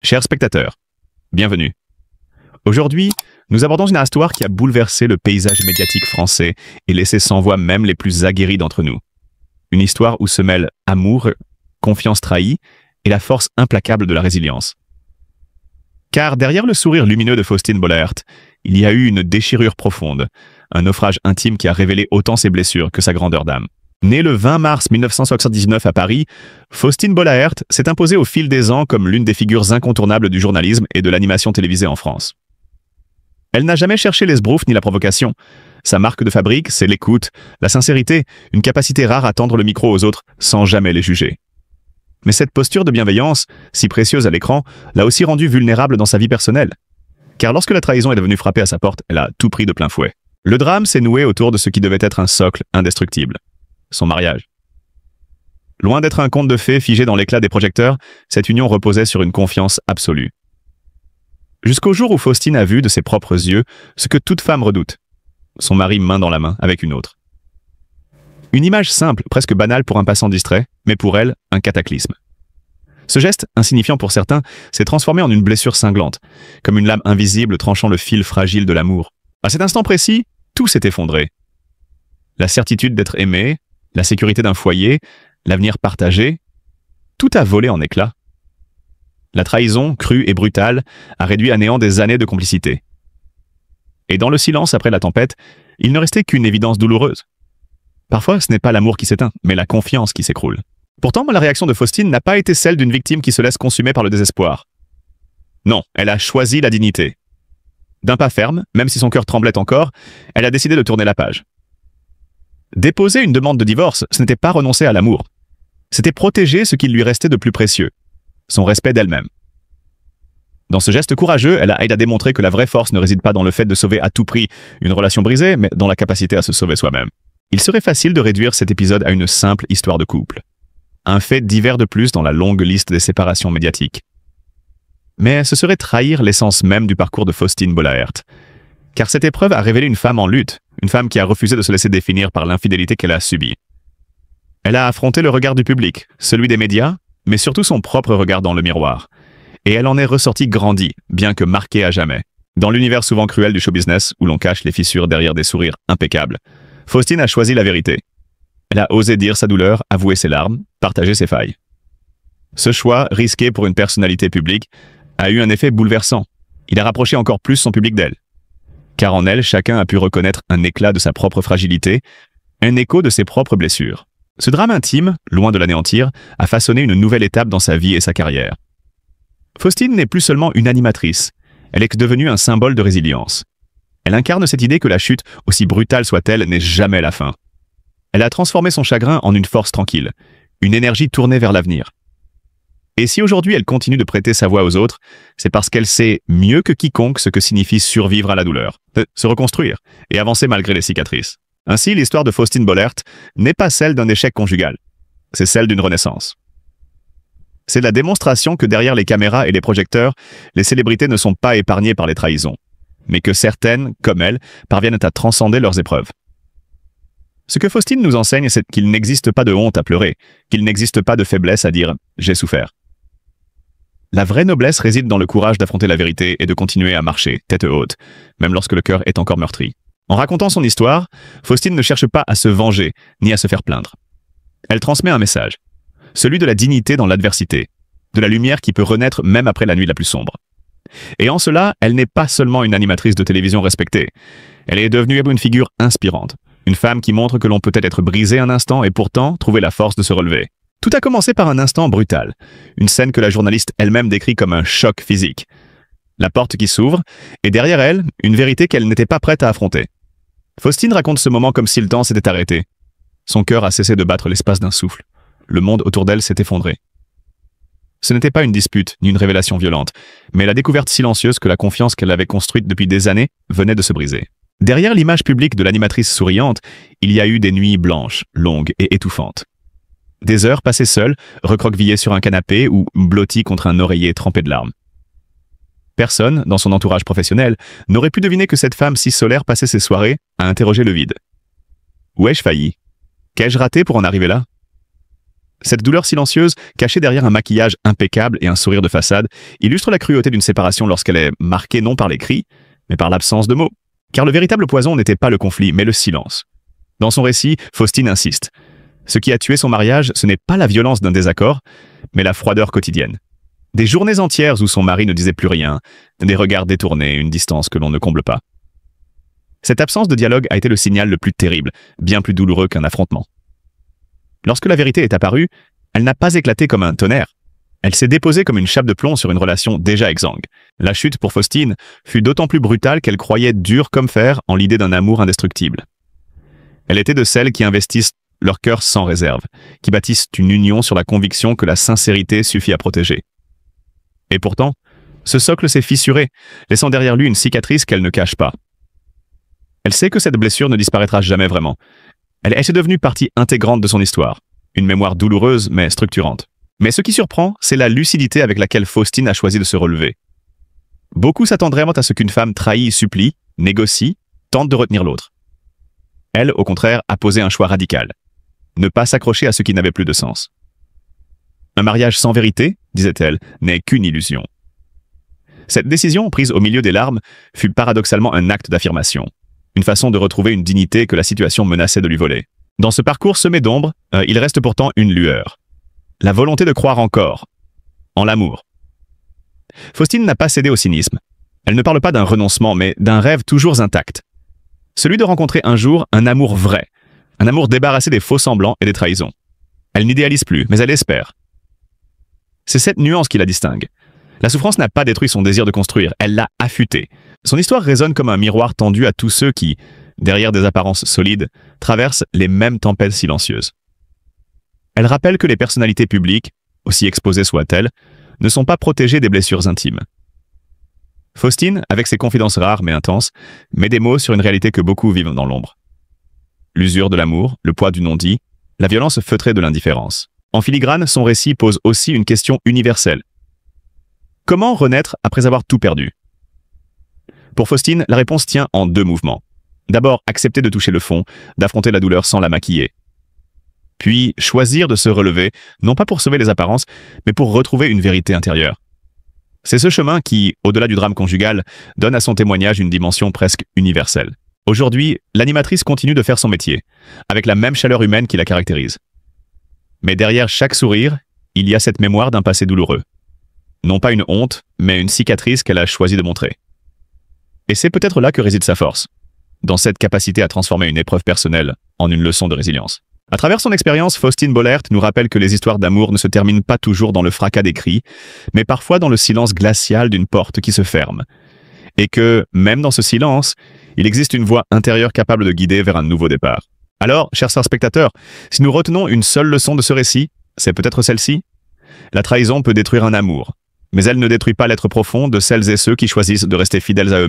Chers spectateurs, bienvenue. Aujourd'hui, nous abordons une histoire qui a bouleversé le paysage médiatique français et laissé sans voix même les plus aguerris d'entre nous. Une histoire où se mêlent amour, confiance trahie et la force implacable de la résilience. Car derrière le sourire lumineux de Faustine Bollaert, il y a eu une déchirure profonde, un naufrage intime qui a révélé autant ses blessures que sa grandeur d'âme. Née le 20 mars 1979 à Paris, Faustine Bollaert s'est imposée au fil des ans comme l'une des figures incontournables du journalisme et de l'animation télévisée en France. Elle n'a jamais cherché l'esbrouffe ni la provocation. Sa marque de fabrique, c'est l'écoute, la sincérité, une capacité rare à tendre le micro aux autres sans jamais les juger. Mais cette posture de bienveillance, si précieuse à l'écran, l'a aussi rendue vulnérable dans sa vie personnelle. Car lorsque la trahison est devenue frapper à sa porte, elle a tout pris de plein fouet. Le drame s'est noué autour de ce qui devait être un socle indestructible. Son mariage. Loin d'être un conte de fées figé dans l'éclat des projecteurs, cette union reposait sur une confiance absolue. Jusqu'au jour où Faustine a vu de ses propres yeux ce que toute femme redoute. Son mari main dans la main avec une autre. Une image simple, presque banale pour un passant distrait, mais pour elle, un cataclysme. Ce geste, insignifiant pour certains, s'est transformé en une blessure cinglante, comme une lame invisible tranchant le fil fragile de l'amour. À cet instant précis, tout s'est effondré. La certitude d'être aimé, la sécurité d'un foyer, l'avenir partagé, tout a volé en éclats. La trahison, crue et brutale, a réduit à néant des années de complicité. Et dans le silence après la tempête, il ne restait qu'une évidence douloureuse. Parfois, ce n'est pas l'amour qui s'éteint, mais la confiance qui s'écroule. Pourtant, la réaction de Faustine n'a pas été celle d'une victime qui se laisse consumer par le désespoir. Non, elle a choisi la dignité. D'un pas ferme, même si son cœur tremblait encore, elle a décidé de tourner la page. Déposer une demande de divorce, ce n'était pas renoncer à l'amour. C'était protéger ce qui lui restait de plus précieux, son respect d'elle-même. Dans ce geste courageux, elle a démontré que la vraie force ne réside pas dans le fait de sauver à tout prix une relation brisée, mais dans la capacité à se sauver soi-même. Il serait facile de réduire cet épisode à une simple histoire de couple. Un fait divers de plus dans la longue liste des séparations médiatiques. Mais ce serait trahir l'essence même du parcours de Faustine Bollaert. Car cette épreuve a révélé une femme en lutte, une femme qui a refusé de se laisser définir par l'infidélité qu'elle a subie. Elle a affronté le regard du public, celui des médias, mais surtout son propre regard dans le miroir. Et elle en est ressortie grandie, bien que marquée à jamais. Dans l'univers souvent cruel du show business, où l'on cache les fissures derrière des sourires impeccables, Faustine a choisi la vérité. Elle a osé dire sa douleur, avouer ses larmes, partager ses failles. Ce choix, risqué pour une personnalité publique, a eu un effet bouleversant. Il a rapproché encore plus son public d'elle. Car en elle, chacun a pu reconnaître un éclat de sa propre fragilité, un écho de ses propres blessures. Ce drame intime, loin de l'anéantir, a façonné une nouvelle étape dans sa vie et sa carrière. Faustine n'est plus seulement une animatrice, elle est devenue un symbole de résilience. Elle incarne cette idée que la chute, aussi brutale soit-elle, n'est jamais la fin. Elle a transformé son chagrin en une force tranquille, une énergie tournée vers l'avenir. Et si aujourd'hui elle continue de prêter sa voix aux autres, c'est parce qu'elle sait mieux que quiconque ce que signifie survivre à la douleur, se reconstruire et avancer malgré les cicatrices. Ainsi, l'histoire de Faustine Bollaert n'est pas celle d'un échec conjugal, c'est celle d'une renaissance. C'est la démonstration que derrière les caméras et les projecteurs, les célébrités ne sont pas épargnées par les trahisons, mais que certaines, comme elle, parviennent à transcender leurs épreuves. Ce que Faustine nous enseigne, c'est qu'il n'existe pas de honte à pleurer, qu'il n'existe pas de faiblesse à dire « j'ai souffert ». La vraie noblesse réside dans le courage d'affronter la vérité et de continuer à marcher, tête haute, même lorsque le cœur est encore meurtri. En racontant son histoire, Faustine ne cherche pas à se venger, ni à se faire plaindre. Elle transmet un message, celui de la dignité dans l'adversité, de la lumière qui peut renaître même après la nuit la plus sombre. Et en cela, elle n'est pas seulement une animatrice de télévision respectée, elle est devenue une figure inspirante, une femme qui montre que l'on peut être brisé un instant et pourtant trouver la force de se relever. Tout a commencé par un instant brutal, une scène que la journaliste elle-même décrit comme un choc physique. La porte qui s'ouvre, et derrière elle, une vérité qu'elle n'était pas prête à affronter. Faustine raconte ce moment comme si le temps s'était arrêté. Son cœur a cessé de battre l'espace d'un souffle. Le monde autour d'elle s'est effondré. Ce n'était pas une dispute, ni une révélation violente, mais la découverte silencieuse que la confiance qu'elle avait construite depuis des années venait de se briser. Derrière l'image publique de l'animatrice souriante, il y a eu des nuits blanches, longues et étouffantes. Des heures passées seules, recroquevillées sur un canapé ou blotties contre un oreiller trempé de larmes. Personne, dans son entourage professionnel, n'aurait pu deviner que cette femme si solaire passait ses soirées à interroger le vide. Où ai-je failli? Qu'ai-je raté pour en arriver là? Cette douleur silencieuse, cachée derrière un maquillage impeccable et un sourire de façade, illustre la cruauté d'une séparation lorsqu'elle est marquée non par les cris, mais par l'absence de mots. Car le véritable poison n'était pas le conflit, mais le silence. Dans son récit, Faustine insiste. Ce qui a tué son mariage, ce n'est pas la violence d'un désaccord, mais la froideur quotidienne. Des journées entières où son mari ne disait plus rien, des regards détournés, une distance que l'on ne comble pas. Cette absence de dialogue a été le signal le plus terrible, bien plus douloureux qu'un affrontement. Lorsque la vérité est apparue, elle n'a pas éclaté comme un tonnerre. Elle s'est déposée comme une chape de plomb sur une relation déjà exsangue. La chute pour Faustine fut d'autant plus brutale qu'elle croyait dure comme fer en l'idée d'un amour indestructible. Elle était de celles qui investissent leur cœur sans réserve, qui bâtissent une union sur la conviction que la sincérité suffit à protéger. Et pourtant, ce socle s'est fissuré, laissant derrière lui une cicatrice qu'elle ne cache pas. Elle sait que cette blessure ne disparaîtra jamais vraiment. Elle est devenue partie intégrante de son histoire, une mémoire douloureuse mais structurante. Mais ce qui surprend, c'est la lucidité avec laquelle Faustine a choisi de se relever. Beaucoup s'attendraient à ce qu'une femme trahie supplie, négocie, tente de retenir l'autre. Elle, au contraire, a posé un choix radical. Ne pas s'accrocher à ce qui n'avait plus de sens. Un mariage sans vérité, disait-elle, n'est qu'une illusion. Cette décision, prise au milieu des larmes, fut paradoxalement un acte d'affirmation. Une façon de retrouver une dignité que la situation menaçait de lui voler. Dans ce parcours semé d'ombre, il reste pourtant une lueur. La volonté de croire encore, en l'amour. Faustine n'a pas cédé au cynisme. Elle ne parle pas d'un renoncement, mais d'un rêve toujours intact. Celui de rencontrer un jour un amour vrai, un amour débarrassé des faux semblants et des trahisons. Elle n'idéalise plus, mais elle espère. C'est cette nuance qui la distingue. La souffrance n'a pas détruit son désir de construire, elle l'a affûté. Son histoire résonne comme un miroir tendu à tous ceux qui, derrière des apparences solides, traversent les mêmes tempêtes silencieuses. Elle rappelle que les personnalités publiques, aussi exposées soient-elles, ne sont pas protégées des blessures intimes. Faustine, avec ses confidences rares mais intenses, met des mots sur une réalité que beaucoup vivent dans l'ombre. L'usure de l'amour, le poids du non-dit, la violence feutrée de l'indifférence. En filigrane, son récit pose aussi une question universelle. Comment renaître après avoir tout perdu? Pour Faustine, la réponse tient en deux mouvements. D'abord, accepter de toucher le fond, d'affronter la douleur sans la maquiller. Puis, choisir de se relever, non pas pour sauver les apparences, mais pour retrouver une vérité intérieure. C'est ce chemin qui, au-delà du drame conjugal, donne à son témoignage une dimension presque universelle. Aujourd'hui, l'animatrice continue de faire son métier, avec la même chaleur humaine qui la caractérise. Mais derrière chaque sourire, il y a cette mémoire d'un passé douloureux. Non pas une honte, mais une cicatrice qu'elle a choisi de montrer. Et c'est peut-être là que réside sa force, dans cette capacité à transformer une épreuve personnelle en une leçon de résilience. À travers son expérience, Faustine Bollaert nous rappelle que les histoires d'amour ne se terminent pas toujours dans le fracas des cris, mais parfois dans le silence glacial d'une porte qui se ferme. Et que, même dans ce silence, il existe une voix intérieure capable de guider vers un nouveau départ. Alors, chers spectateurs, si nous retenons une seule leçon de ce récit, c'est peut-être celle-ci. La trahison peut détruire un amour, mais elle ne détruit pas l'être profond de celles et ceux qui choisissent de rester fidèles à eux-mêmes.